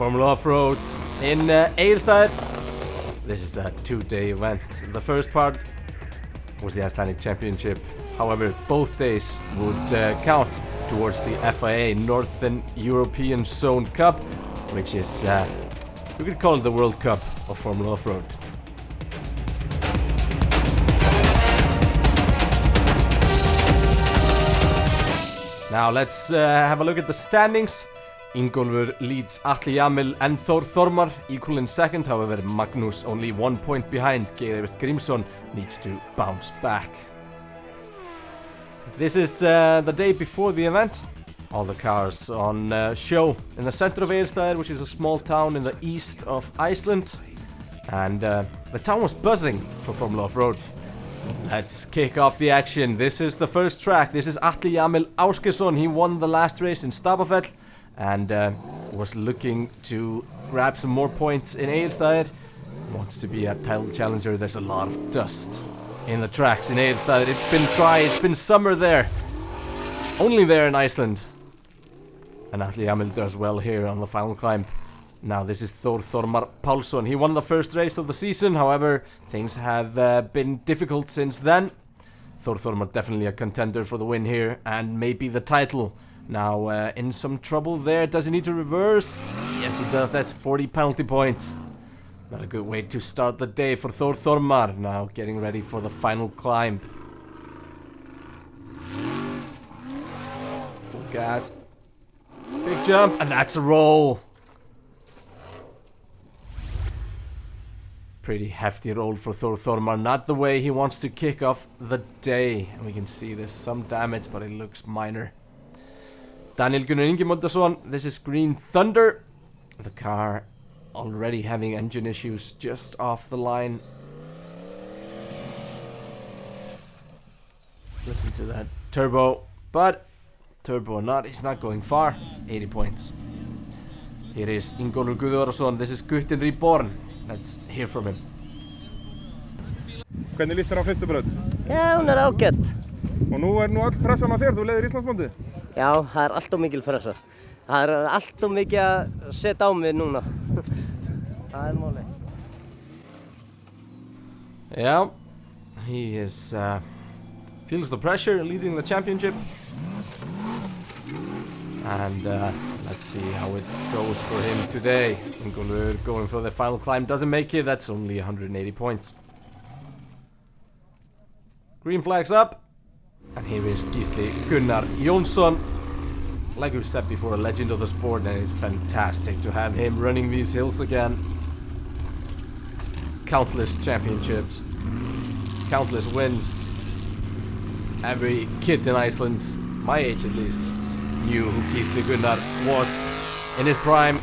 Formula Offroad in Egilsstadir. This is a two-day event. The first part was the Icelandic Championship. However, both days would count towards the FIA Northern European Zone Cup, which is, we could call it the World Cup of Formula Offroad. Now let's have a look at the standings. Ingólfur leads Atli Jamil and Þór Þormar equal in second. However, Magnús only 1 point behind. Geirivert Grímsson needs to bounce back. This is the day before the event. All the cars on show in the center of Egilsstadir, which is a small town in the east of Iceland. And the town was buzzing for Formula Offroad. Let's kick off the action. This is the first track. This is Atli Jamil Ásgeirsson. He won the last race in Stapafell and was looking to grab some more points in Egilsstadir. Wants to be a title challenger. There's a lot of dust in the tracks in Egilsstadir. It's been dry, it's been summer there. Only there in Iceland. And Atli Jamil does well here on the final climb. Now this is Þór Þormar Pálsson. He won the first race of the season. However, things have been difficult since then. Þór Þormar definitely a contender for the win here and maybe the title. Now in some trouble there. Does he need to reverse? Yes, he does. That's 40 penalty points. Not a good way to start the day for Þór Þormar. Now getting ready for the final climb. Full gas. Big jump, and that's a roll. Pretty hefty roll for Þór Þormar. Not the way he wants to kick off the day. And we can see there's some damage, but it looks minor. Daniel Gunnar Ingimundarson. This is Green Thunder. The car already having engine issues just off the line. Listen to that turbo. But turbo or not, he's not going far. 80 points. Here is Ingólfur Guðjónsson. This is Guttin Reborn. Let's hear from him. Hvernig líst þér á fyrstu braut? Já, hún ágætt. Og nú all pressan á þér, þú leiðir Íslandsmótið? Já, það allt of mikil pressa. Það allt of mikið að setja á mig núna. Það málið. Yeah, he is feels the pressure leading the championship. And let's see how it goes for him today. Ingólfur going for the final climb, doesn't make it. That's only 180 points. Green flags up. And here is Gísli Gunnar Jónsson. Like we've said before, a legend of the sport, and it's fantastic to have him running these hills again. Countless championships, countless wins. Every kid in Iceland, my age at least, knew who Gísli Gunnar was in his prime.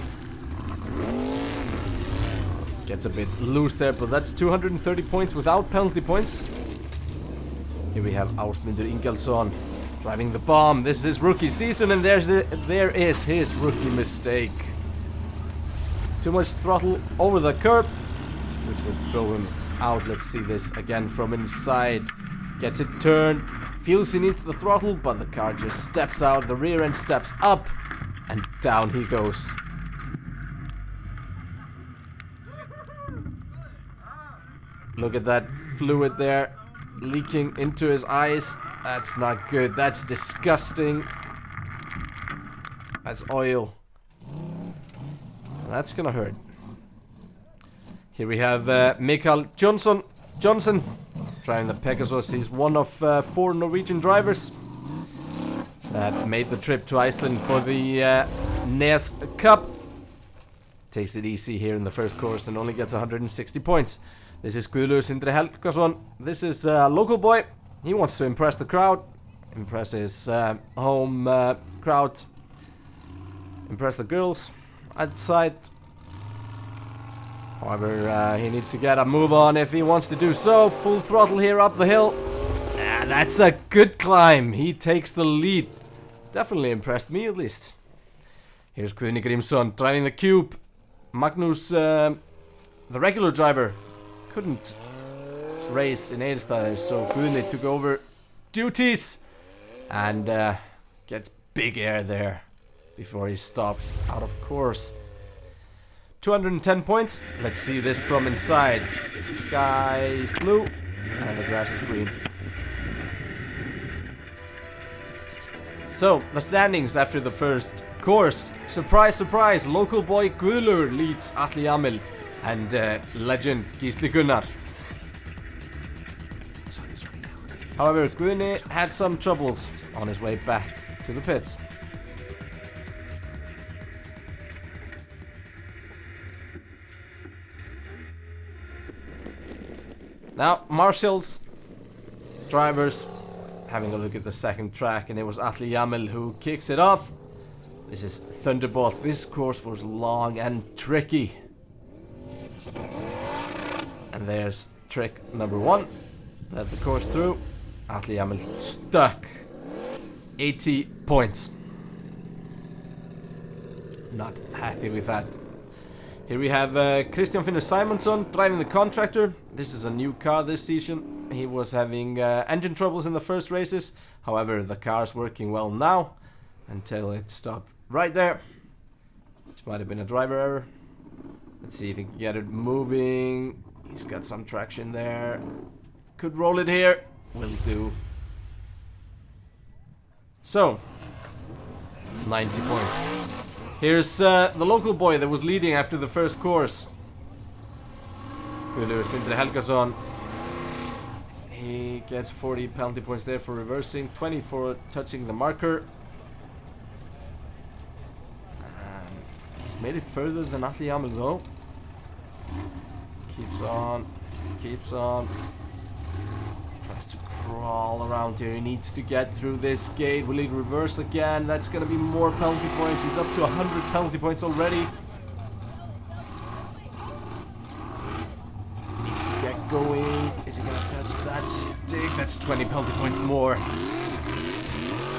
Gets a bit loose there, but that's 230 points without penalty points. Here we have Ásmundur Ingjaldsson driving the bomb. This is his rookie season, and there is his rookie mistake. Too much throttle over the curb, which would throw him out. Let's see this again from inside. Gets it turned. Feels he needs the throttle, but the car just steps out. The rear end steps up, and down he goes. Look at that fluid there leaking into his eyes. That's not good. That's disgusting. That's oil. That's gonna hurt. Here we have Mikael Johnson driving the Pegasus. He's one of 4 Norwegian drivers that made the trip to Iceland for the NEZ Cup. Takes it easy here in the first course and only gets 160 points. This is Guðlaugur Sindri Helgason. This is a local boy. He wants to impress the crowd, impress his home crowd, impress the girls outside. However, he needs to get a move on if he wants to do so. Full throttle here up the hill. And that's a good climb. He takes the lead. Definitely impressed me at least. Here's Guðni Grímsson driving the Cube. Magnús, the regular driver, couldn't race in Egilsstadir, so Guðni took over duties and gets big air there before he stops out of course. 210 points. Let's see this from inside. The sky is blue and the grass is green. So, the standings after the first course. Surprise, surprise, local boy Guðlaugur leads Atli Jamil and legend Gísli Gunnar. However, Guðni had some troubles on his way back to the pits. Now, Marshall's drivers having a look at the second track, and it was Atli Jamil who kicks it off. This is Thunderbolt. This course was long and tricky. And there's trick number 1. Let the course through. Atli Jamil stuck. 80 points. Not happy with that. Here we have Kristján Finnur Simonsson driving the Contractor. This is a new car this season. He was having engine troubles in the first races. However, the car's working well now until it stopped right there. This might have been a driver error. Let's see if he can get it moving. He's got some traction there. Could roll it here. Will do. So, 90 points. Here's the local boy that was leading after the first course. Guðlaugur Sindri Helgason. He gets 40 penalty points there for reversing, 20 for touching the marker. He's made it further than Atli Jamil though. Keeps on, keeps on. Tries to crawl around here. He needs to get through this gate. Will he reverse again? That's gonna be more penalty points. He's up to 100 penalty points already. Needs to get going. Is he gonna touch that stick? That's 20 penalty points more.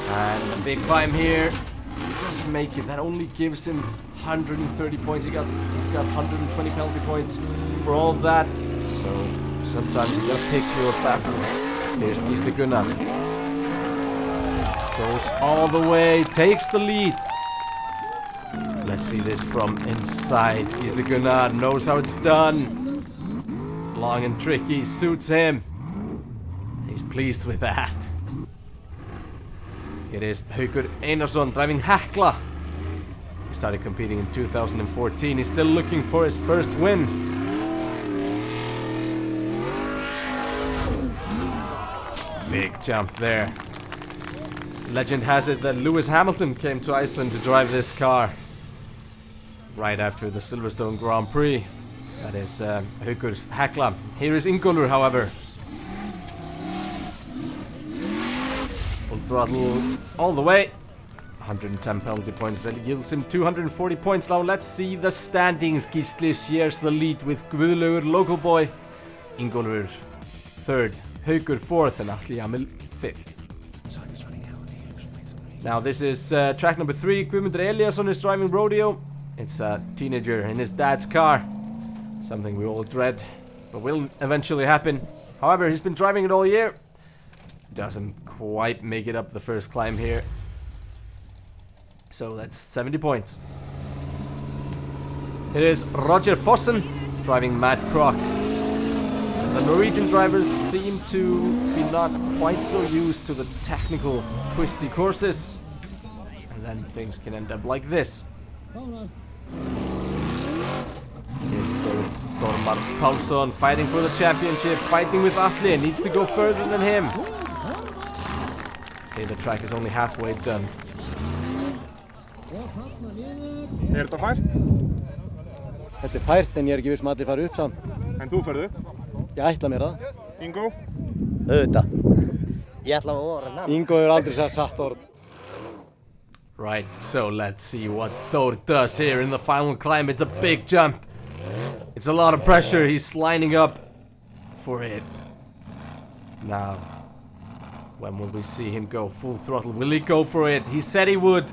And a big climb here. He doesn't make it. That only gives him 130 points. He's got 120 penalty points for all that. So sometimes you gotta pick your battles. Here's Gísli Gunnar. Goes all the way, takes the lead. Let's see this from inside. Gísli Gunnar knows how it's done. Long and tricky, suits him. He's pleased with that. It is Haukur Einarsson driving Hekla. He started competing in 2014. He's still looking for his first win. Big jump there. Legend has it that Lewis Hamilton came to Iceland to drive this car right after the Silverstone Grand Prix. That is Haukur's Hekla. Here is Ingólfur, however. Full throttle all the way. 110 penalty points. That yields him 240 points. Now let's see the standings. Gísli shares the lead with Guðlaugur, local boy. Ingólfur 3rd. Haukur 4th. And Atli Jamil 5th. Now this is track number 3. Guðmundur Eliasson is driving rodeo. It's a teenager in his dad's car. Something we all dread, but will eventually happen. However, he's been driving it all year. Doesn't quite make it up the first climb here. So that's 70 points. It is Roger Fossen driving Mad Croc. The Norwegian drivers seem to be not quite so used to the technical, twisty courses. And then things can end up like this. Here's Þormar Pálsson fighting for the championship, fighting with Atli, needs to go further than him. Okay, the track is only halfway done. Þetta fært? Þetta fært en ég ekki viss allir fara upp saman. En þú ferðu? Ég ætla mér það. Ingo? Auðvitað. Ég ætla að orða hann. Ingo hefur aldrei satt orð. Right, so let's see what Thor does here in the final climb. It's a big jump. It's a lot of pressure. He's lining up for it. Now, when will we see him go full throttle? Will he go for it? He said he would.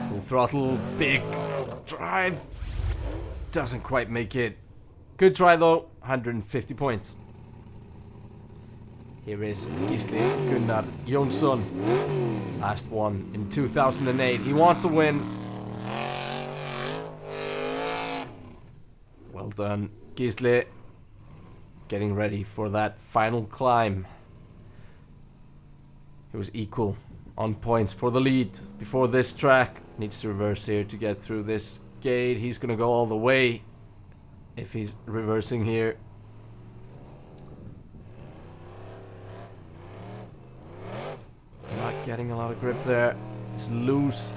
Full throttle, big drive. Doesn't quite make it. Good try though, 150 points. Here is Gísli Gunnar Jónsson. Last one in 2008. He wants a win. done. Gisli getting ready for that final climb. He was equal on points for the lead before this track. Needs to reverse here to get through this gate. He's gonna go all the way if he's reversing here. Not getting a lot of grip there. It's loose.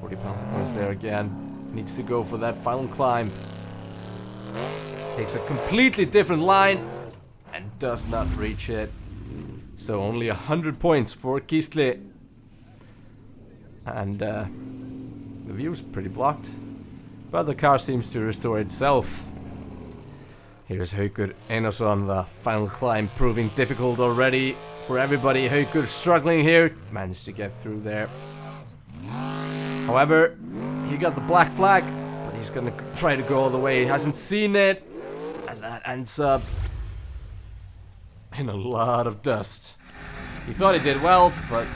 40 points there again. Needs to go for that final climb. Takes a completely different line and does not reach it. So only 100 points for Gisli. And the view's pretty blocked. But the car seems to restore itself. Here's Haukur Einarsson, the final climb proving difficult already for everybody. Haukur struggling here. Managed to get through there. However, he got the black flag. But he's gonna try to go all the way. He hasn't seen it. And that ends up in a lot of dust. He thought he did well, but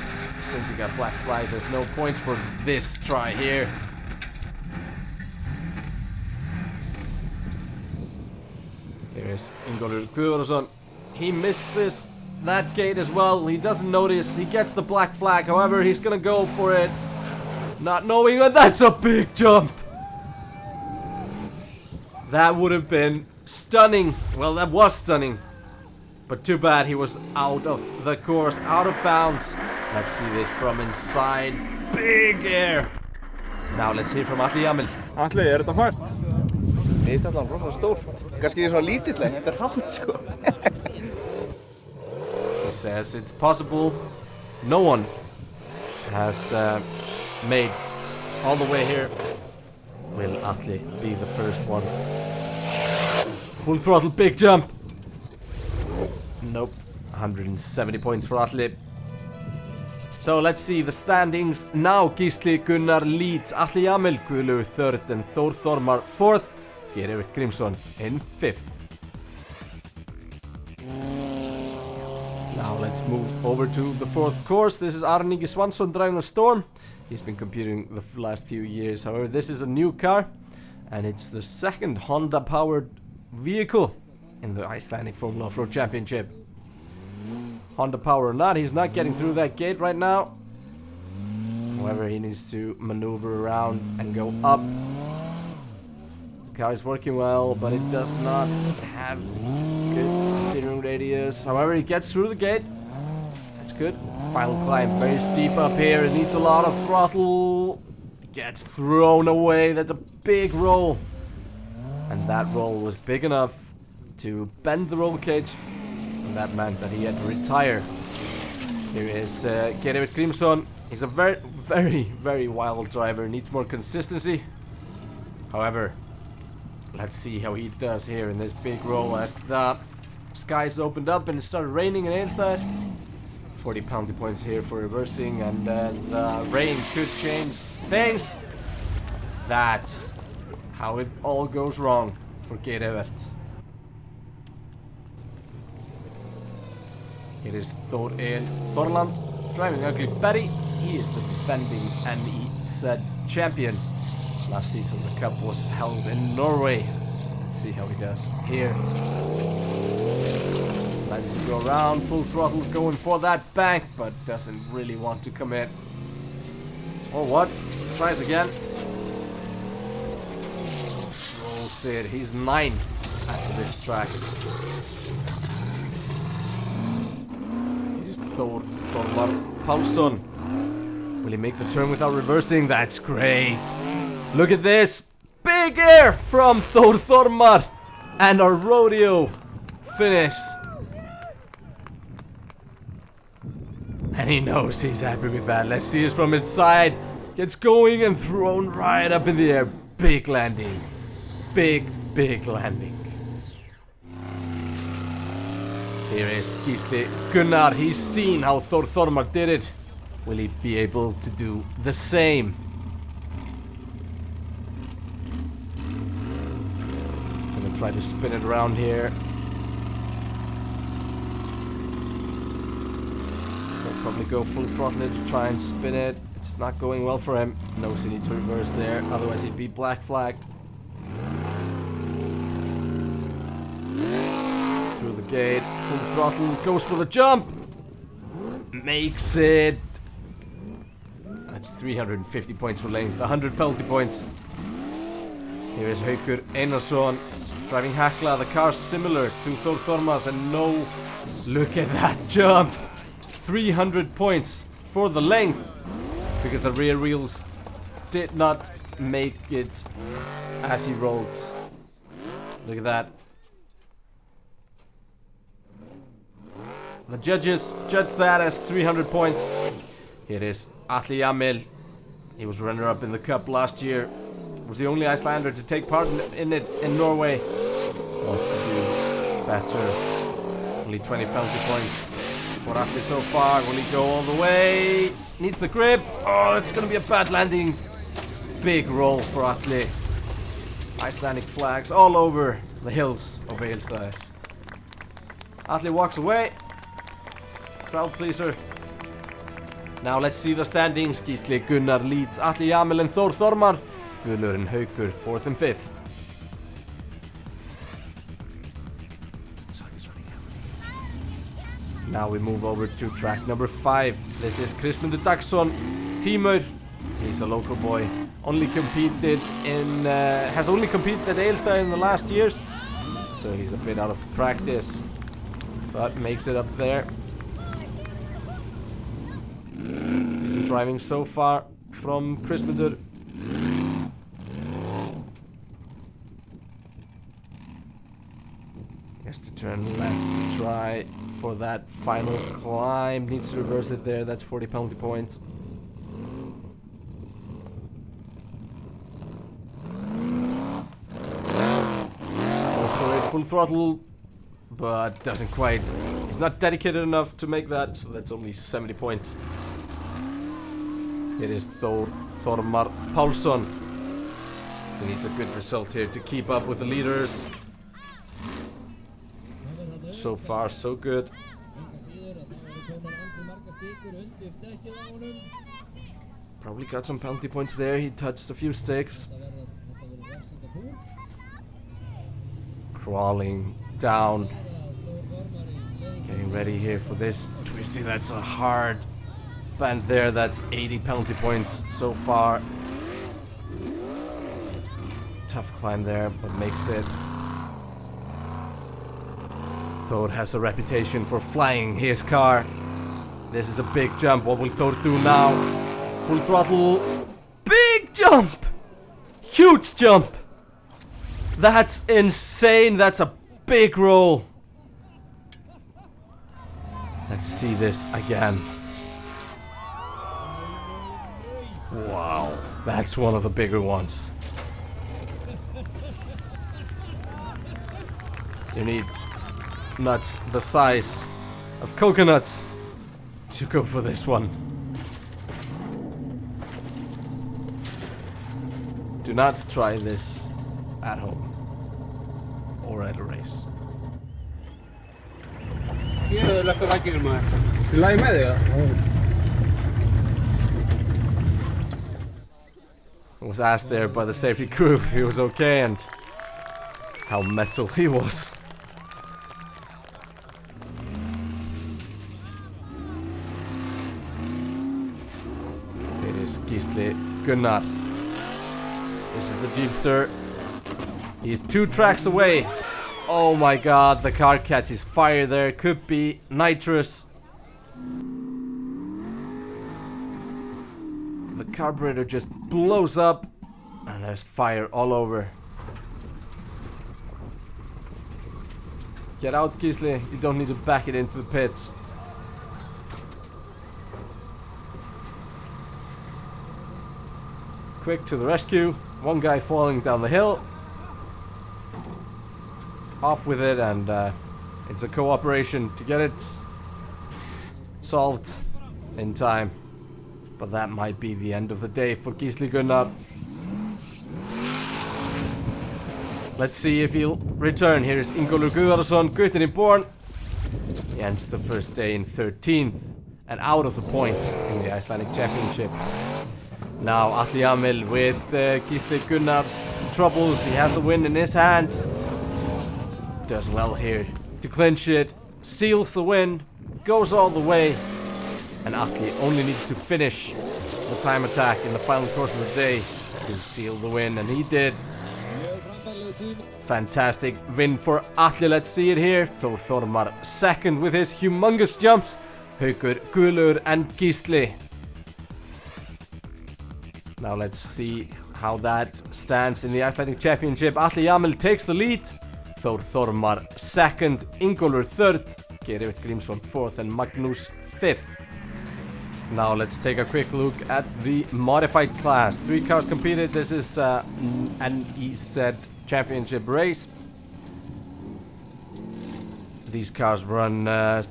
since he got black flag, there's no points for this try here. Here's Ingólfur Guðmundsson. He misses that gate as well. He doesn't notice. He gets the black flag. However, he's gonna go for it, not knowing that that's a big jump. That would have been stunning. Well, that was stunning. But too bad he was out of the course, out of bounds. Let's see this from inside. Big air. Now let's hear from Atli Jamil. Atli, þetta fært? Mér finnst þetta bara stórt. Kannski svona lítill, en þetta hrátt sko. He says it's possible. No one has made all the way here. Will Atli be the first one? Full throttle, big jump. Nope. 170 points for Atli. So let's see the standings now. Gisli Gunnar leads, Atli Jamil, Guðlaugur third, and Þór Þormar fourth. Geirivert Grímsson in fifth. Now let's move over to the fourth course. This is Aron Ingi Svansson driving the Storm. He's been competing the last few years. However, this is a new car, and it's the second Honda-powered vehicle in the Icelandic Formula Offroad Championship. Honda power or not, he's not getting through that gate right now. However, he needs to maneuver around and go up. The car is working well, but it does not have good steering radius. However, he gets through the gate. That's good. Final climb, very steep up here. It needs a lot of throttle. Gets thrown away. That's a big roll. And that roll was big enough to bend the roll cage. And that meant that he had to retire. Here is Geirivert Grímsson. He's a very wild driver. Needs more consistency. However, let's see how he does here in this big roll as the skies opened up and it started raining in Egilsstadir. 40 points here for reversing, and the rain could change things. That's how it all goes wrong for Geirivert. Here is Þór Þorland driving Ugly Betty. He is the defending NEZ champion. Last season the cup was held in Norway. Let's see how he does here. Managed to go around, full throttle, going for that bank, but doesn't really want to commit. Or what? Tries again. Rolls it. He's 9th after this track. It is Þór Þormar Pálsson. Will he make the turn without reversing? That's great. Look at this. Big air from Þór Þormar. And our rodeo finish. And he knows he's happy with that. Let's see this from his side. Gets going and thrown right up in the air. Big landing. Big landing. Here is Gisli Gunnar. He's seen how Þór Þormar did it. Will he be able to do the same? Gonna try to spin it around here. Probably go full throttle to try and spin it. It's not going well for him. Knows he needs to reverse there, otherwise he'd be black flagged. the gate, full throttle, goes for the jump. Makes it. That's 350 points for length, 100 penalty points. Here is Haukur Einarsson driving Hekla. The car's similar to Þór Þormars, and no, look at that jump. 300 points for the length because the rear wheels did not make it as he rolled. Look at that. The judges judged that as 300 points. Here is Atli Jamil. He was runner-up in the cup last year. Was the only Icelander to take part in it in Norway. Wants to do better. Only 20 penalty points for Atli so far. Will he go all the way? Needs the grip. Oh, it's gonna be a bad landing. Big roll for Atli. Icelandic flags all over the hills of Egilsstadir. Atli walks away. Crowd pleaser. Now let's see the standings. Gísli Gunnar leads Atli Jamil and Þór Þormar. Guðlaugur and Haukur 4th and 5th. Now we move over to track number 5. This is Kristmundur Dagsson, Tímur. He's a local boy. Only competed in, has only competed at Egilsstadir in the last years. So he's a bit out of practice, but makes it up there. Decent driving so far from Kristmundur. Has to turn left to try for that final climb. Needs to reverse it there. That's 40 penalty points. Goes for it, full throttle, but doesn't quite. He's not dedicated enough to make that, so that's only 70 points. It is Þór Þormar Pálsson. He needs a good result here to keep up with the leaders. So far, so good. Probably got some penalty points there. He touched a few sticks. Crawling down. Getting ready here for this twisty. That's a hard bend there. That's 80 penalty points so far. Tough climb there, but makes it. Þór has a reputation for flying his car. This is a big jump. What will Þór do now? Full throttle. Big jump! Huge jump! That's insane. That's a big roll. Let's see this again. Wow. That's one of the bigger ones. You need nuts the size of coconuts to go for this one. Do not try this at home or at a race. I was asked there by the safety crew if he was okay and how metal he was. Gísli Gunnar. This is the Jeepster. He's 2 tracks away. Oh my god, the car catches fire there. Could be nitrous. The carburetor just blows up and there's fire all over. Get out, Gísli. You don't need to back it into the pits. Quick to the rescue. One guy falling down the hill. Off with it, and it's a cooperation to get it solved in time. But that might be the end of the day for Gísli Gunnar. Let's see if he'll return. Here's Ingólfur Guðarsson, Guttin born. He ends the first day in 13th and out of the points in the Icelandic Championship. Now Atli Jamil with Gísli Gunnar's troubles. He has the win in his hands. Does well here to clinch it, seals the win, goes all the way, and Atli only needed to finish the time attack in the final course of the day to seal the win, and he did. Fantastic win for Atli, let's see it here. Thor Thormar second with his humongous jumps. Haukur, Gulur and Gísli. Now let's see how that stands in the Icelandic Championship. Atli Jamil takes the lead. Thor Thormar second, Ingólfur third, Geirivit Grímsson fourth and Magnús fifth. Now let's take a quick look at the modified class. 3 cars competed. This is an NEZ Championship race. These cars run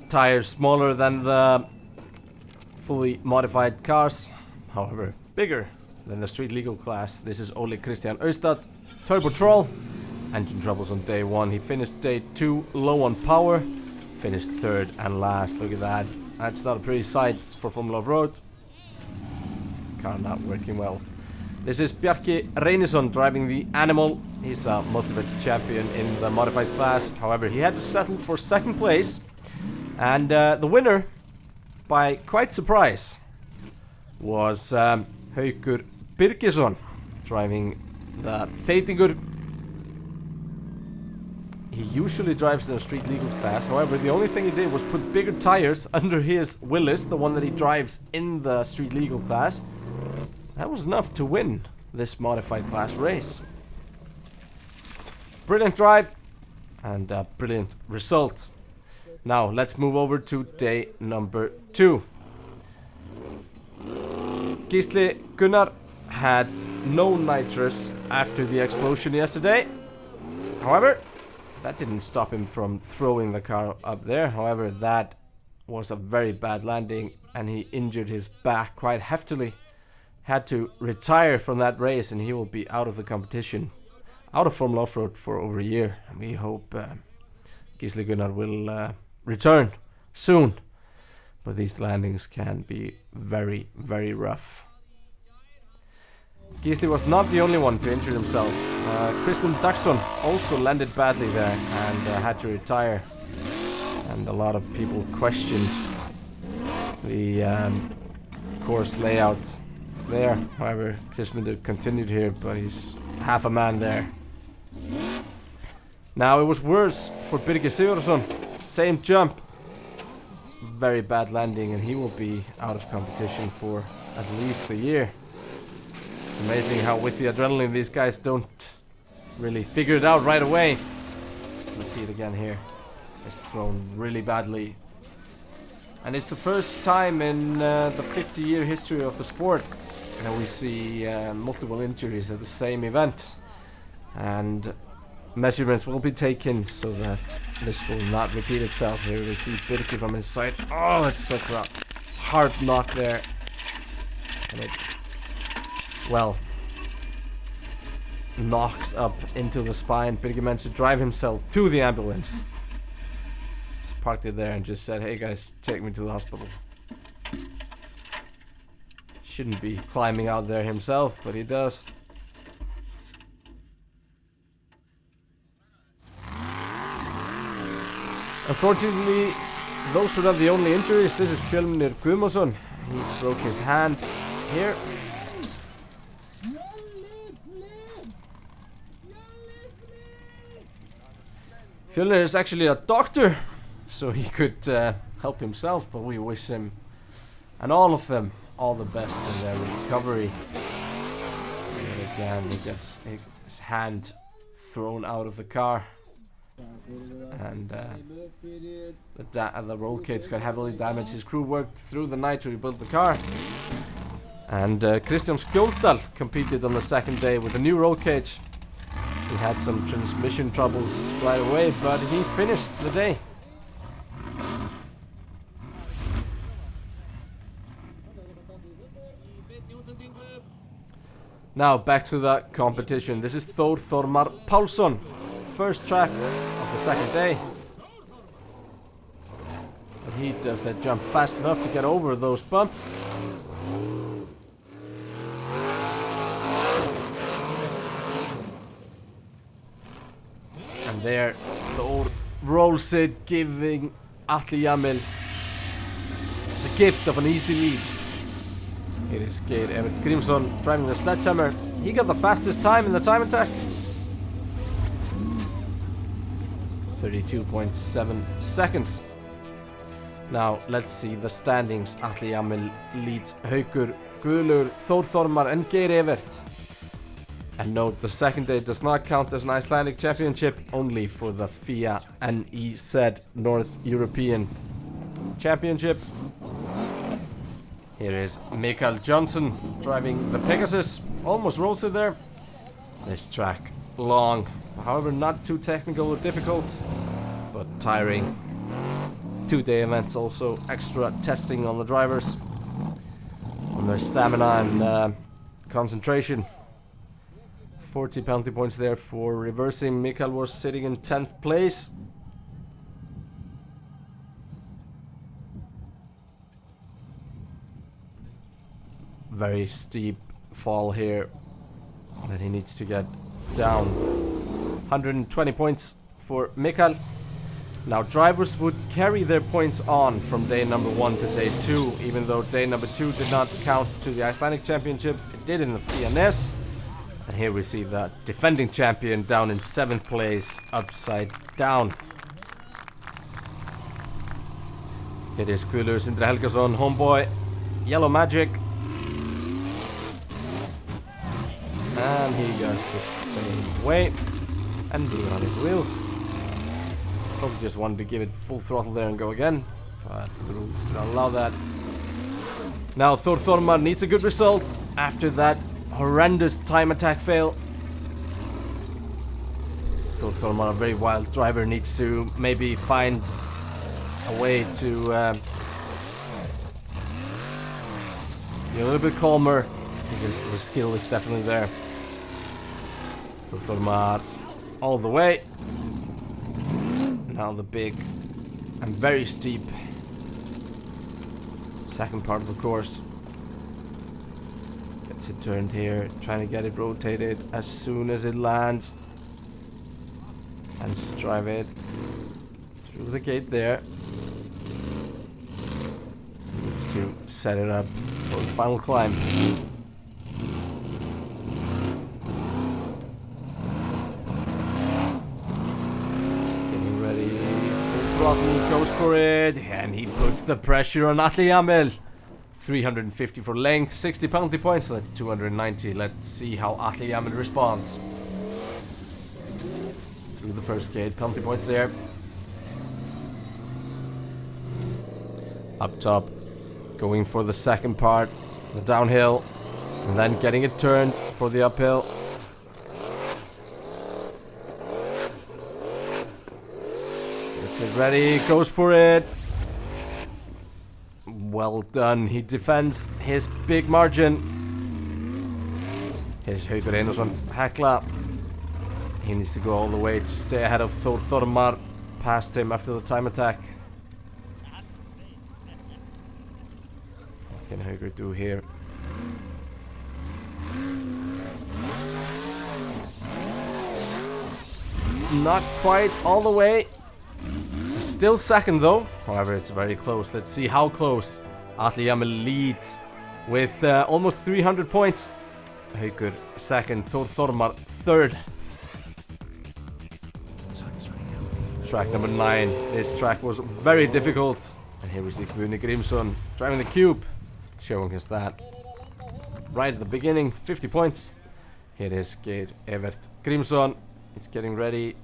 tires smaller than the fully modified cars, however bigger than the street legal class. This is Ole Christian Østad, Turbo Troll. Engine troubles on day 1. He finished day 2 low on power, finished 3rd and last. Look at that. That's not a pretty sight for Formula Offroad. Car not working well. This is Bjarki Reynisson driving the Animal. He's a multiple champion in the modified class. However, he had to settle for 2nd place. And the winner, by quite surprise, was Haukur Birgisson driving the Þeitingur. He usually drives in a street legal class. However, the only thing he did was put bigger tires under his Willys, the one that he drives in the street legal class. That was enough to win this modified class race. Brilliant drive and a brilliant result. Now let's move over to day number 2. Gísli Gunnar had no nitrous after the explosion yesterday. However, that didn't stop him from throwing the car up there. However, that was a very bad landing and he injured his back quite heftily. Had to retire from that race and he will be out of the competition, out of Formula Offroad for over a year. And we hope Gísli Gunnar will return soon. But these landings can be very, very rough. Gísli was not the only one to injure himself. Kristmann Dagsson also landed badly there and had to retire. And a lot of people questioned the course layout there. However, Kristmann continued here, but he's half a man there. Now it was worse for Birgir Sigurðsson. Same jump. Very bad landing and he will be out of competition for at least a year. It's amazing how with the adrenaline these guys don't really figure it out right away. So let's see it again here. It's thrown really badly. And it's the first time in the 50-year history of the sport that we see multiple injuries at the same event. And measurements will be taken so that this will not repeat itself. Here we see Birgir from his side. Oh, it's such a hard knock there. And it, well, knocks up into the spine. Birgir managed to drive himself to the ambulance. Just parked it there and just said, hey guys, take me to the hospital. Shouldn't be climbing out there himself, but he does. Unfortunately, those were not the only injuries. This is Fjölnir Guðmundsson. He broke his hand here. Fjölnir is actually a doctor, so he could help himself, but we wish him and all of them all the best in their recovery. See it again, he gets his hand thrown out of the car. And the roll cage got heavily damaged. His crew worked through the night to rebuild the car. And Kristján Skjóldal competed on the 2nd day with a new roll cage. He had some transmission troubles right away, but he finished the day. Now back to the competition. This is Thor Thormar Pálsson. First track of the 2nd day. But he does that jump fast enough to get over those bumps. And there Thor rolls it, giving Atli Jamil the gift of an easy lead. It is Geir Evert Grímsson driving the sledgehammer. He got the fastest time in the time attack. 32.7 seconds. Now let's see the standings. Atli Jamil leads Haukur, Guðlaugur, Þór Þormar and Geir Evert. And note, the second day does not count as an Icelandic championship, only for the FIA NEZ North European Championship. Here is Mikael Johnson driving the Pegasus. Almost rolls it there. This track long, however not too technical or difficult, but tiring. 2-day events, also extra testing on the drivers, on their stamina and concentration. 40 penalty points there for reversing. Mikael was sitting in 10th place. Very steep fall here that he needs to get down. 120 points for Mikael. Now drivers would carry their points on from day number 1 to day 2, even though day number 2 did not count to the Icelandic Championship. It did in the PNS. And here we see the defending champion down in 7th place, upside down. It is Guðlaugur Sindri Helgason, homeboy, Yellow Magic. And he goes the same way, and blue on his wheels. Probably just wanted to give it full throttle there and go again, but the rules do not allow that. Now Þór Þormar needs a good result after that horrendous time attack fail. Þór Þormar, a very wild driver, needs to maybe find a way to be a little bit calmer, because the skill is definitely there. Þór Þormar all the way. Now the big and very steep second part of the course. Gets it turned here, trying to get it rotated as soon as it lands. And to drive it through the gate there. Needs to set it up for the final climb. Getting ready, full throttle, goes for it, and he puts the pressure on Atli Jamil. 350 for length, 60 penalty points, so that's 290. Let's see how Atli Jamil responds. Through the first gate, penalty points there. Up top, going for the second part, the downhill, and then getting it turned for the uphill. Gets it ready, goes for it. Well done, he defends his big margin. Here's Haukur Einarsson, Hekla. He needs to go all the way to stay ahead of Þór Þormar, past him after the time attack. What can Haukur do here? Not quite all the way. Still second though, however it's very close. Let's see how close. Atli Jamil leads with almost 300 points. Haukur second, Þór Þormar third. Track number 9. This track was very difficult. And here we see Guðni Grímsson driving the cube, showing us that. Right at the beginning, 50 points. Here is Geir Evert Grímsson. He's getting ready.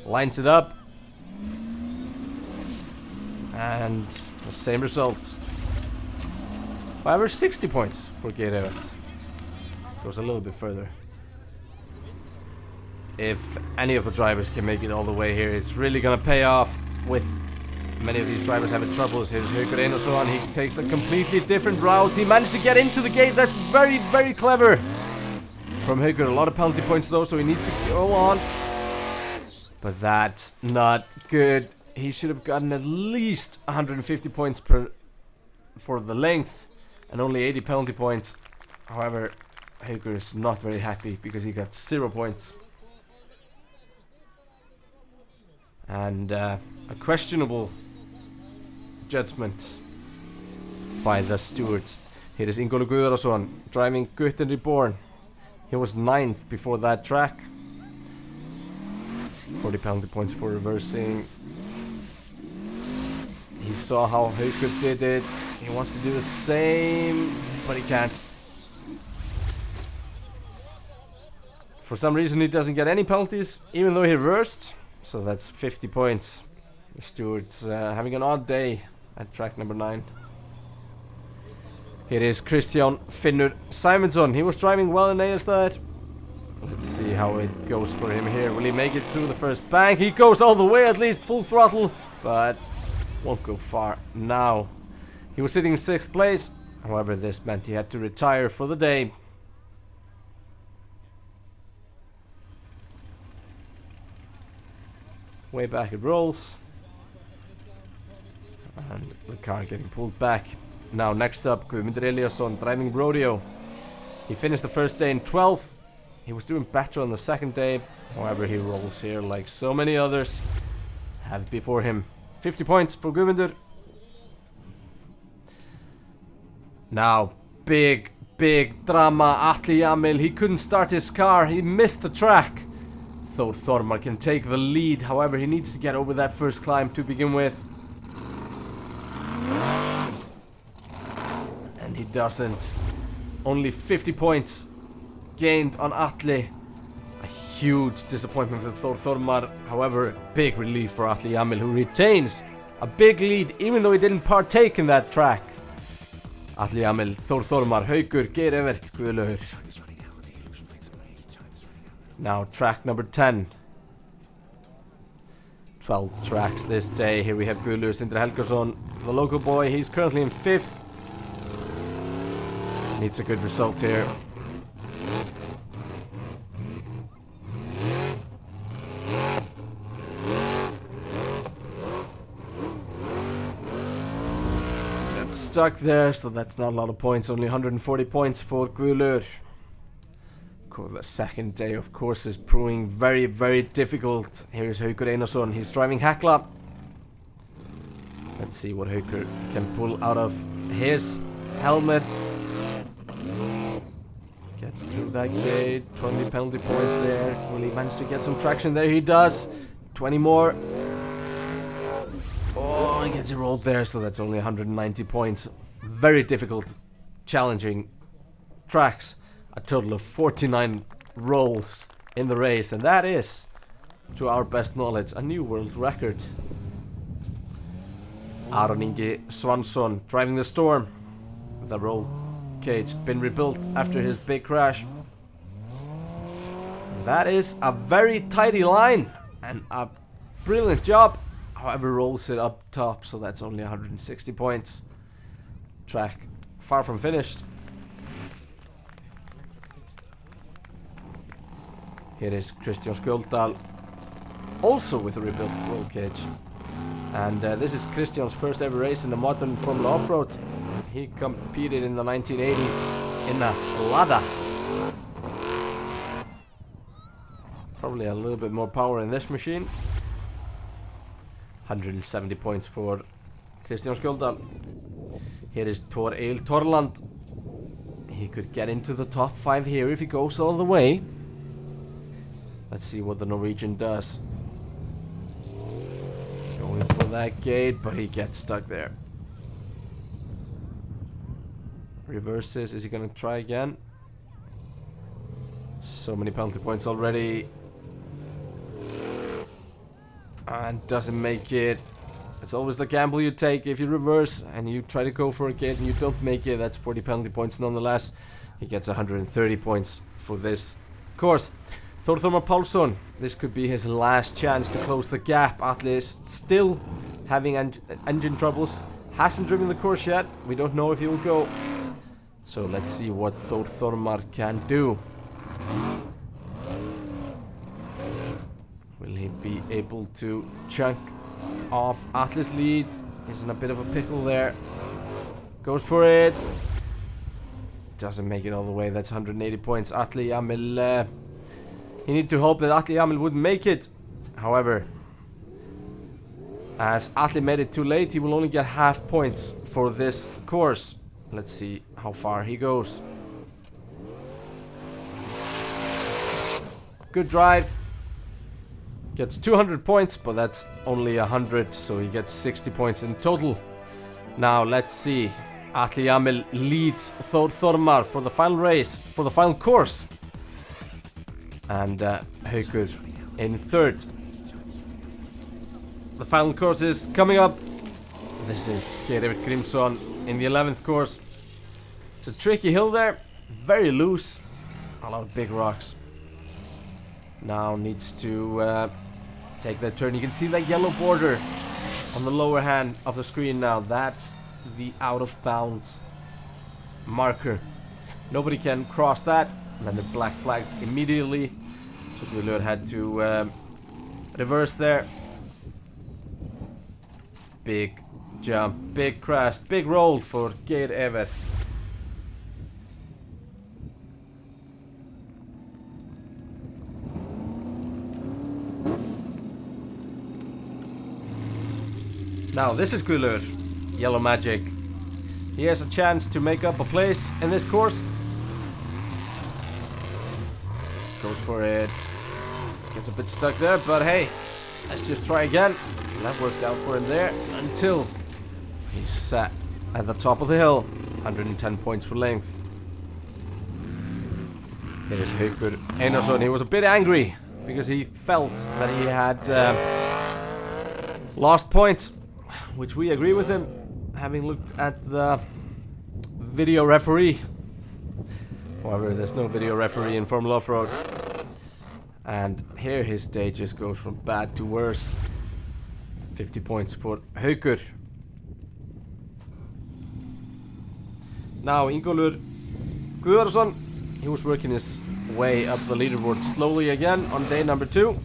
Lines it up. And the same result. However, 60 points for Geir Evert. Goes a little bit further. If any of the drivers can make it all the way here, it's really gonna pay off. With many of these drivers having troubles. Here's Haukur Einarsson. He takes a completely different route. He managed to get into the gate. That's very, very clever from Haukur. A lot of penalty points though, so he needs to go on. But that's not good. He should have gotten at least 150 points for the length, and only 80 penalty points. However, Haukur is not very happy because he got 0 points. And a questionable judgment by the stewards. Here is Ingólfur Guðrason driving Guttin Reborn. He was 9th before that track. 40 penalty points for reversing. He saw how Haukur did it. He wants to do the same, but he can't. For some reason he doesn't get any penalties, even though he reversed. So that's 50 points. The stewards having an odd day at track number 9. Here is Kristján Finnur Simonsson. He was driving well in Egilsstadir. Let's see how it goes for him here. Will he make it through the first bank? He goes all the way, at least full throttle, but won't go far now. He was sitting in 6th place. However, this meant he had to retire for the day. Way back it rolls. And the car getting pulled back. Now next up, Guðmundur Eliasson driving Rodeo. He finished the first day in 12th. He was doing better on the second day. However, he rolls here like so many others have before him. 50 points for Guðmundur. Now, big drama. Atli Jamil, he couldn't start his car. He missed the track. Thor Thormar can take the lead. However, he needs to get over that first climb to begin with. And he doesn't. Only 50 points gained on Atli. A huge disappointment for Thor Thormar. However, big relief for Atli Jamil, who retains a big lead even though he didn't partake in that track. Atli Jamil, Thor Thormar, Haukur, Geir Evert, Guðlaugur. Now track number 10. 12 tracks this day. Here we have Guðlaugur Sindri Helgason, the local boy. He's currently in 5th. Needs a good result here. Gets stuck there, so that's not a lot of points. Only 140 points for Guðlaugur. The second day, of course, is proving very difficult. Here's Haukur Einarsson. He's driving Hekla. Let's see what Haukur can pull out of his helmet. Gets through that gate. 20 penalty points there. Will he manage to get some traction there? He does. 20 more. Oh, he gets it rolled there, so that's only 190 points. Very difficult, challenging tracks. A total of 49 rolls in the race, and that is, to our best knowledge, a new world record. Aron Ingi Svansson driving the Storm. The roll cage been rebuilt after his big crash. That is a very tidy line and a brilliant job. However, rolls it up top, so that's only 160 points. Track far from finished. Here is Kristján Skjöldal, also with a rebuilt roll cage. And this is Kristján's first ever race in the modern Formula Offroad. He competed in the 1980s in a Lada. Probably a little bit more power in this machine. 170 points for Kristján Skjöldal. Here is Thor Egil Torland. He could get into the top 5 here if he goes all the way. Let's see what the Norwegian does. Going for that gate, but he gets stuck there. Reverses. Is he going to try again? So many penalty points already. And doesn't make it. It's always the gamble you take. If you reverse and you try to go for a gate and you don't make it, that's 40 penalty points nonetheless. He gets 130 points for this course. Thor Thormar Pálsson, this could be his last chance to close the gap. Atli is still having engine troubles. Hasn't driven the course yet. We don't know if he will go. So let's see what Thor Thormar can do. Will he be able to chunk off Atli's lead? He's in a bit of a pickle there. Goes for it. Doesn't make it all the way. That's 180 points. Atli Jamil. He need to hope that Atli Jamil wouldn't make it. However, As Atli made it too late, he will only get half points for this course. Let's see how far he goes. Good drive. Gets 200 points, but that's only 100, so he gets 60 points in total. Now let's see. Atli Jamil leads Þór Þormar for the final race, for the final course. And Haukur in third. The final course is coming up. This is Geir Grímsson in the 11th course. It's a tricky hill there, very loose, a lot of big rocks. Now needs to take that turn. You can see that yellow border on the lower hand of the screen now. That's the out of bounds marker. Nobody can cross that. And then the black flag immediately. So Guðlaugur had to reverse there. Big jump, big crash, big roll for Geir Evert. Now this is Guðlaugur, Yellow Magic. He has a chance to make up a place in this course. Goes for it. Gets a bit stuck there, but hey, let's just try again. And that worked out for him there until he sat at the top of the hill. 110 points for length. Here is Haukur Einarsson. He was a bit angry because he felt that he had lost points, which we agree with him, having looked at the video referee. However, there's no video referee in Formula Offroad. And here his day just goes from bad to worse. 50 points for Haukur. Now Ingólfur Guðarsson, he was working his way up the leaderboard slowly again on day number 2.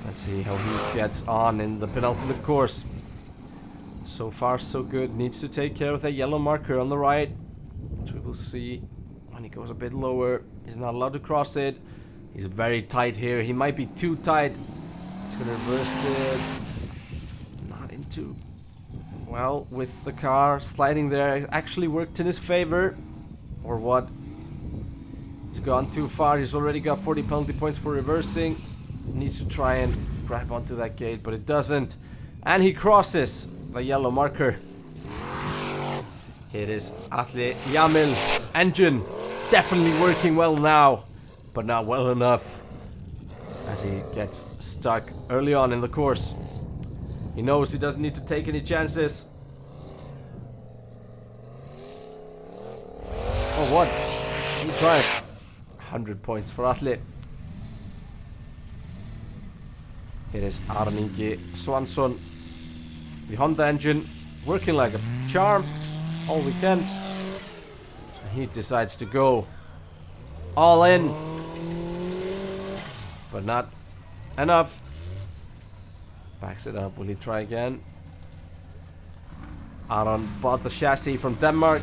Let's see how he gets on in the penultimate course. So far so good. Needs to take care of that yellow marker on the right, which we will see when he goes a bit lower. He's not allowed to cross it. He's very tight here. He might be too tight. He's gonna reverse it. Not into... Well, with the car sliding there, it actually worked in his favor. Or what? He's gone too far. He's already got 40 penalty points for reversing. Needs to try and grab onto that gate, but it doesn't. And he crosses the yellow marker. Here is Atli Jamil. Engine definitely working well now, but not well enough, as he gets stuck early on in the course. He knows he doesn't need to take any chances. Oh, what? He tries. 100 points for Atli. Here is Aron Ingi Svansson. The Honda engine working like a charm all weekend. He decides to go all in, but not enough. Backs it up. Will he try again? Aron bought the chassis from Denmark.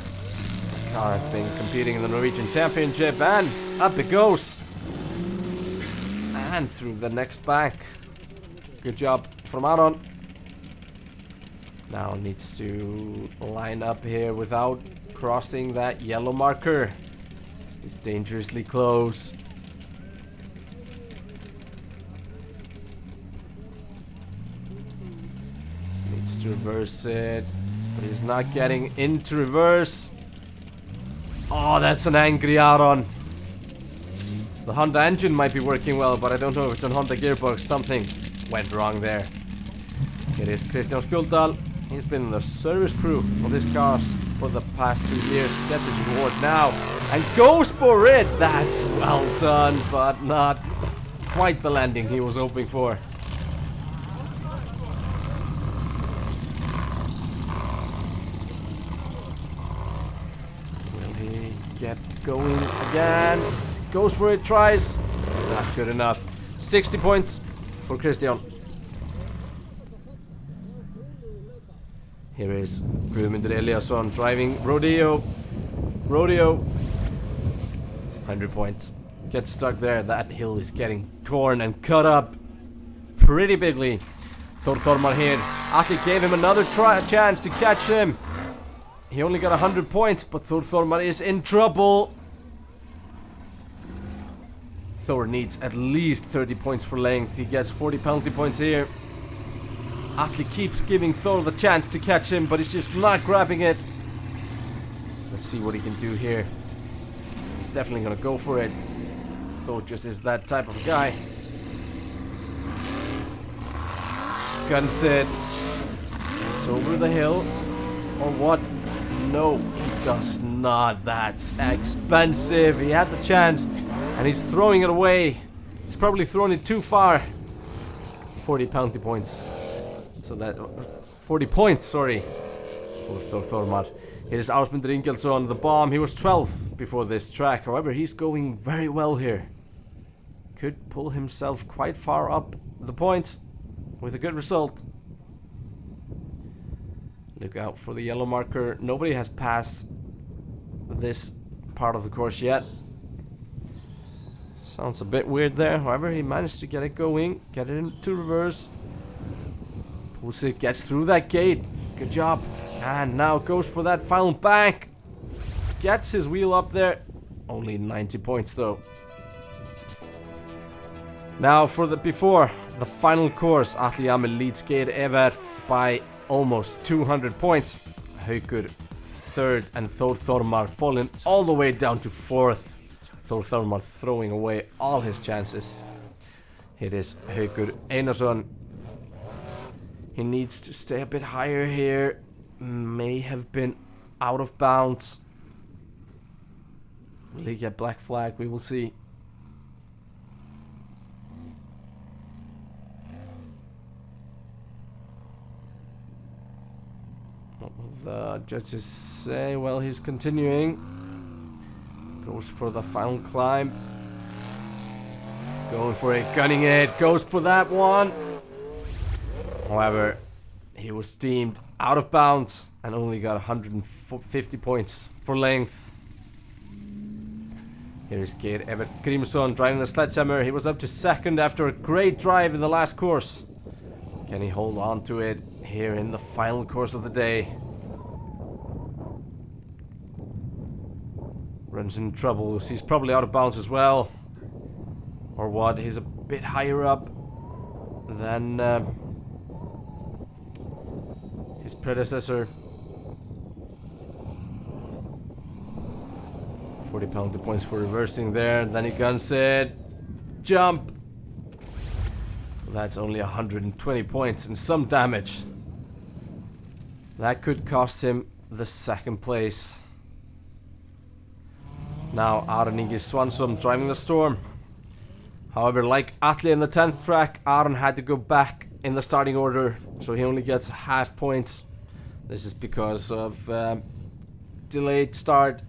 The car had been competing in the Norwegian Championship, and up it goes. And through the next bank. Good job from Aron. Now needs to line up here without crossing that yellow marker. He's dangerously close. Needs to reverse it, but he's not getting into reverse. Oh, that's an angry Aron. The Honda engine might be working well, but I don't know if it's a Honda gearbox. Something went wrong there. It is Kristján Skjöldal. He's been in the service crew of his cars for the past 2 years. Gets his reward now and goes for it. That's well done, but not quite the landing he was hoping for. Will he get going again? Goes for it, tries. Not good enough. 60 points for Kristján. Here is Guðmundur Eliasson driving Rodeo. 100 points. Gets stuck there. That hill is getting torn and cut up pretty bigly. Þórðar here. Atli gave him another chance to catch him. He only got 100 points, but Þórðar is in trouble. Thor needs at least 30 points for length. He gets 40 penalty points here. Atli keeps giving Thor the chance to catch him, but he's just not grabbing it. Let's see what he can do here. He's definitely gonna go for it. Thor just is that type of guy. Guns it. It's over the hill. Or what? No, he does not. That's expensive. He had the chance and he's throwing it away. He's probably thrown it too far. 40 penalty points. So that 40 points, sorry, for Þormar. Here is Ásmundur Ingjaldsson, the bomb. He was 12th before this track. However, he's going very well here. Could pull himself quite far up the points with a good result. Look out for the yellow marker. Nobody has passed this part of the course yet. Sounds a bit weird there. However, he managed to get it going, get it into reverse. Pulls it, gets through that gate. Good job. And now goes for that final bank. Gets his wheel up there. Only 90 points though. Now for before the final course, Atli Amil leads Geir Evert by almost 200 points. Haukur third and Þórðar falling all the way down to 4th. Þórðar throwing away all his chances. Here is Haukur Einarsson. He needs to stay a bit higher here. May have been out of bounds. Will he get black flag? We will see. What will the judges say? Well, he's continuing. Goes for the final climb. Going for it, gunning it. Goes for that one. However, he was deemed out of bounds and only got 150 points for length. Here is Geir Evert Grímsson driving the sledgehammer. He was up to 2nd after a great drive in the last course. Can he hold on to it here in the final course of the day? Runs in trouble. He's probably out of bounds as well. Or what? He's a bit higher up than his predecessor. 40 penalty points for reversing there. Then he guns it. Jump. That's only 120 points and some damage. That could cost him the 2nd place. Now Aron Ingi Svansson driving the Storm. However, like Atli in the 10th track, Aron had to go back in the starting order, so he only gets half points. This is because of delayed start.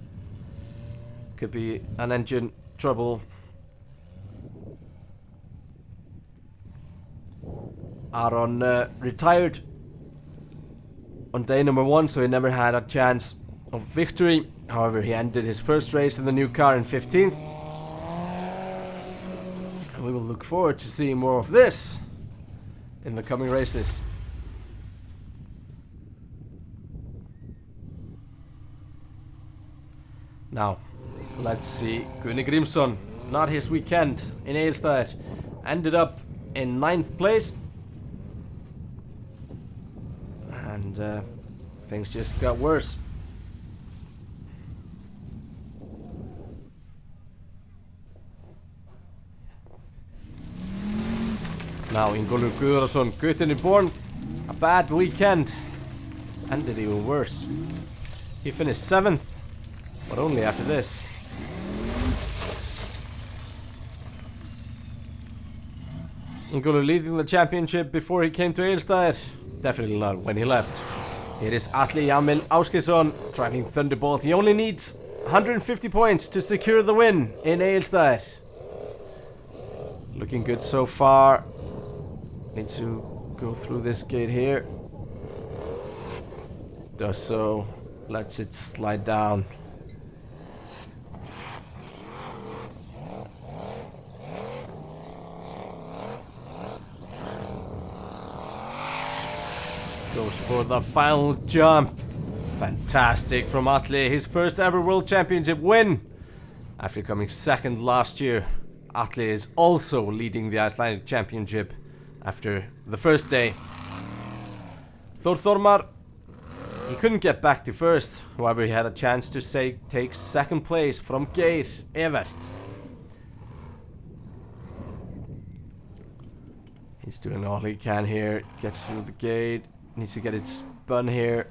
Could be an engine trouble. Aron retired on day number 1, so he never had a chance of victory. However, he ended his first race in the new car in 15th. And we will look forward to seeing more of this in the coming races. Now, let's see. Gunni Grímsson, not his weekend in Egilsstadir. Ended up in 9th place. And things just got worse. Now Ingólfur Guðrason, Guttin is born. A bad weekend. Ended even worse. He finished 7th, but only after this. Ingólfur leading the championship before he came to Egilsstadir. Definitely not when he left. It is Atli Jamil Ásgeirsson driving Thunderbolt. He only needs 150 points to secure the win in Egilsstadir. Looking good so far. Needs to go through this gate here. Does so. Lets it slide down. goes for the final jump. Fantastic from Atli, his first ever World Championship win. After coming second last year, Atli is also leading the Icelandic Championship after the first day. Þór Þormar, he couldn't get back to first, however he had a chance to take second place from Geir Evert. He's doing all he can here, gets through the gate, needs to get it spun here.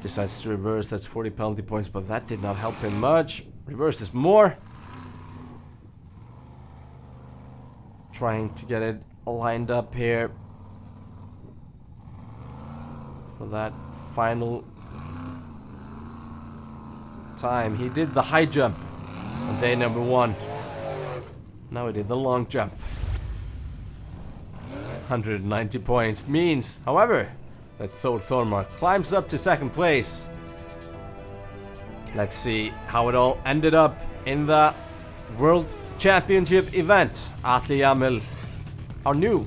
Decides to reverse, that's 40 penalty points, but that did not help him much. Reverses more. Trying to get it lined up here for that final time. He did the high jump on day number 1. Now he did the long jump. 190 points means, however, that Þór Þormar climbs up to second place. Let's see how it all ended up in the World Championship event. Atli Jamil, our new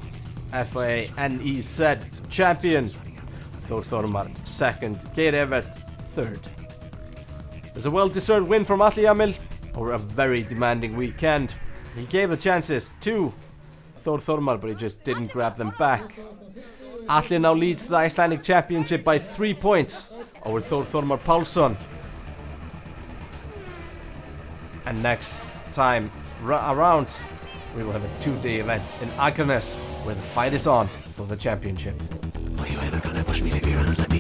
FIA NEZ champion. Þór Þormar second, Geir Evert third. It was a well-deserved win from Atli Jamil over a very demanding weekend. He gave the chances to Þór Þormar, but he just didn't grab them back. Atli now leads the Icelandic Championship by 3 points over Þór Þormar Pálsson. And next time around, we will have a 2-day event in Akranes where the fight is on for the championship. Are you ever gonna push me to your hands? Let me